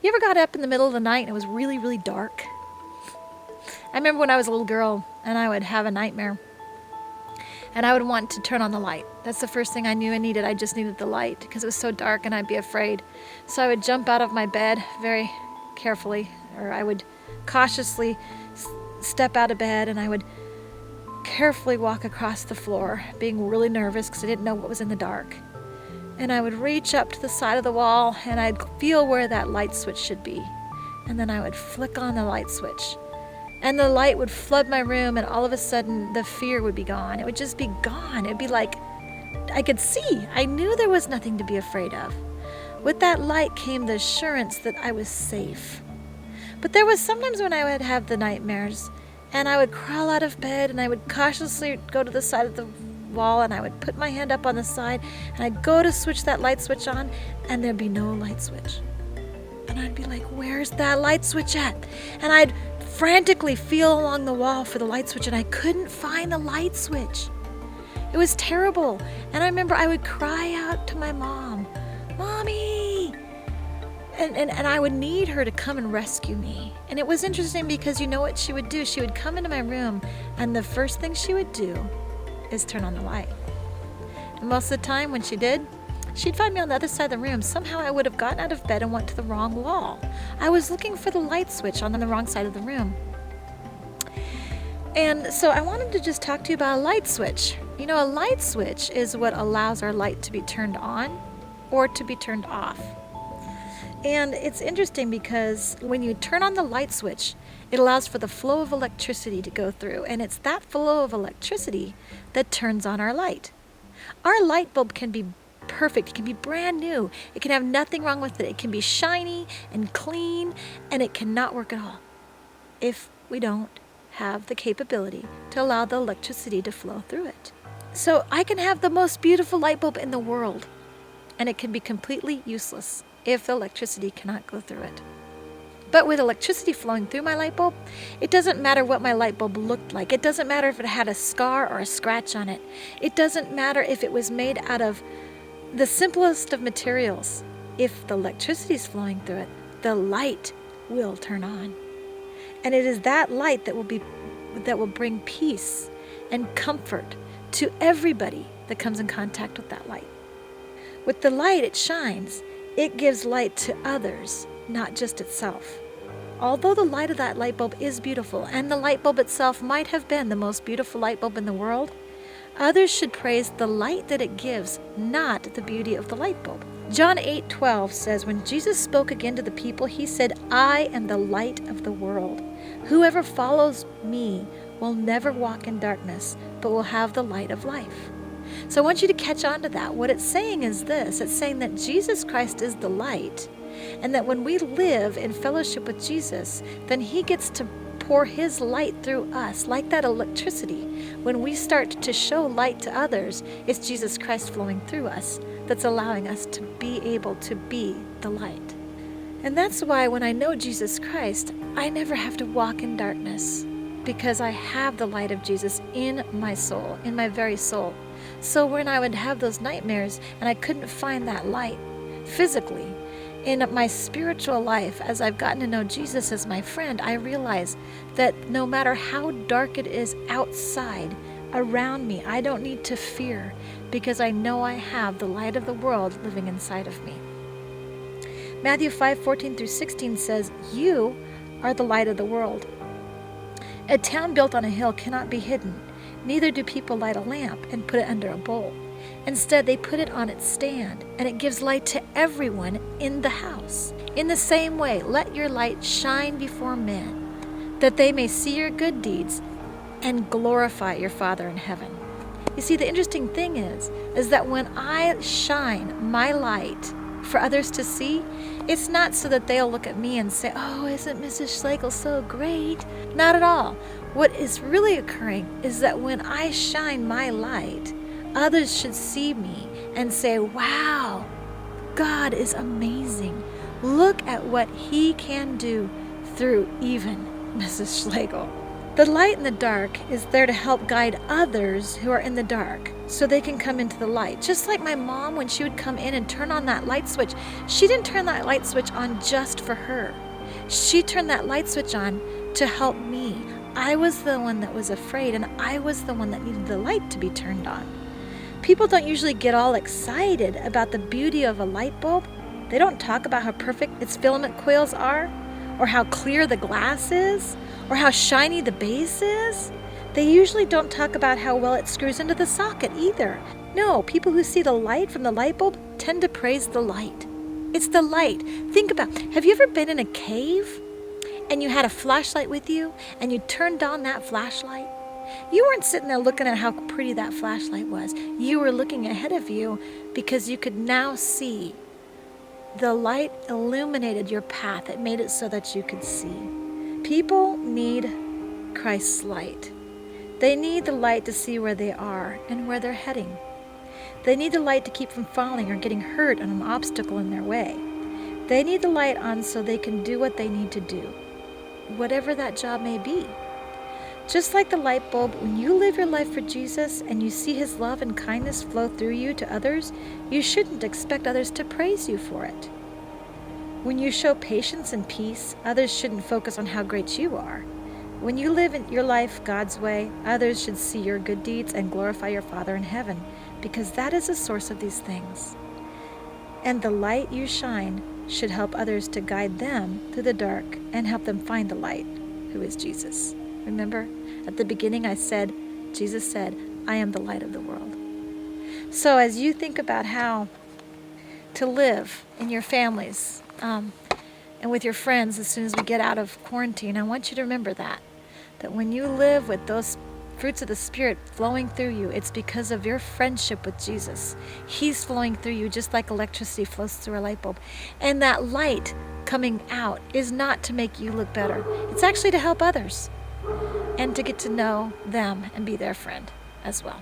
You ever got up in the middle of the night and it was really, really dark? I remember when I was a little girl and I would have a nightmare and I would want to turn on the light. That's the first thing I knew I needed. I just needed the light because it was so dark and I'd be afraid. So I would jump out of my bed very carefully, or I would cautiously step out of bed and I would carefully walk across the floor, being really nervous because I didn't know what was in the dark. And I would reach up to the side of the wall and I'd feel where that light switch should be. And then I would flick on the light switch. And the light would flood my room, and all of a sudden the fear would be gone. It would just be gone. It'd be like I could see. I knew there was nothing to be afraid of. With that light came the assurance that I was safe. But there was sometimes when I would have the nightmares, and I would crawl out of bed, and I would cautiously go to the side of the wall, and I would put my hand up on the side, and I'd go to switch that light switch on, and there'd be no light switch. And I'd be like, where's that light switch at? And I'd frantically feel along the wall for the light switch, and I couldn't find the light switch. It was terrible. And I remember I would cry out to my mom, Mommy! And I would need her to come and rescue me. And it was interesting because you know what she would do? She would come into my room, and the first thing she would do is turn on the light. And most of the time when she did, she'd find me on the other side of the room. Somehow I would have gotten out of bed and went to the wrong wall. I was looking for the light switch on the wrong side of the room. And so I wanted to just talk to you about a light switch. You know, a light switch is what allows our light to be turned on or to be turned off. And it's interesting because when you turn on the light switch, it allows for the flow of electricity to go through. And it's that flow of electricity that turns on our light. Our light bulb can be perfect. It can be brand new. It can have nothing wrong with it. It can be shiny and clean, and it cannot work at all if we don't have the capability to allow the electricity to flow through it. So I can have the most beautiful light bulb in the world, and it can be completely useless if the electricity cannot go through it. But with electricity flowing through my light bulb, it doesn't matter what my light bulb looked like. It doesn't matter if it had a scar or a scratch on it. It doesn't matter if it was made out of the simplest of materials. If the electricity is flowing through it, the light will turn on. And it is that light that will bring peace and comfort to everybody that comes in contact with that light. With the light it shines, it gives light to others, not just itself. Although the light of that light bulb is beautiful, and the light bulb itself might have been the most beautiful light bulb in the world, others should praise the light that it gives, not the beauty of the light bulb. John 8:12 says, when Jesus spoke again to the people, he said, I am the light of the world. Whoever follows me will never walk in darkness, but will have the light of life. So I want you to catch on to that. What it's saying is this. It's saying that Jesus Christ is the light, and that when we live in fellowship with Jesus, then he gets to pour his light through us, like that electricity. When we start to show light to others, it's Jesus Christ flowing through us that's allowing us to be able to be the light. And that's why when I know Jesus Christ, I never have to walk in darkness, because I have the light of Jesus in my soul, in my very soul. So when I would have those nightmares and I couldn't find that light physically, in my spiritual life, as I've gotten to know Jesus as my friend, I realize that no matter how dark it is outside around me, I don't need to fear, because I know I have the light of the world living inside of me. Matthew 5:14-16 says, you are the light of the world. A town built on a hill cannot be hidden. Neither do people light a lamp and put it under a bowl. Instead, they put it on its stand, and it gives light to everyone in the house. In the same way, let your light shine before men, that they may see your good deeds and glorify your Father in heaven. You see, the interesting thing is that when I shine my light for others to see, it's not so that they'll look at me and say, oh, isn't Mrs. Schlegel so great? Not at all. What is really occurring is that when I shine my light, others should see me and say, wow, God is amazing. Look at what he can do through even Mrs. Schlegel. The light in the dark is there to help guide others who are in the dark so they can come into the light. Just like my mom, when she would come in and turn on that light switch, she didn't turn that light switch on just for her. She turned that light switch on to help me. I was the one that was afraid, and I was the one that needed the light to be turned on. People don't usually get all excited about the beauty of a light bulb. They don't talk about how perfect its filament coils are, or how clear the glass is, or how shiny the base is. They usually don't talk about how well it screws into the socket either. No, people who see the light from the light bulb tend to praise the light. It's the light. Think about, have you ever been in a cave and you had a flashlight with you and you turned on that flashlight? You weren't sitting there looking at how pretty that flashlight was. You were looking ahead of you because you could now see. The light illuminated your path. It made it so that you could see. People need Christ's light. They need the light to see where they are and where they're heading. They need the light to keep from falling or getting hurt on an obstacle in their way. They need the light on so they can do what they need to do, whatever that job may be. Just like the light bulb, when you live your life for Jesus and you see his love and kindness flow through you to others, you shouldn't expect others to praise you for it. When you show patience and peace, others shouldn't focus on how great you are. When you live your life God's way, others should see your good deeds and glorify your Father in heaven, because that is the source of these things. And the light you shine should help others to guide them through the dark and help them find the light, who is Jesus. Remember, at the beginning Jesus said, I am the light of the world. So as you think about how to live in your families and with your friends as soon as we get out of quarantine, I want you to remember that when you live with those fruits of the Spirit flowing through you, it's because of your friendship with Jesus. He's flowing through you just like electricity flows through a light bulb. And that light coming out is not to make you look better. It's actually to help others and to get to know them and be their friend as well.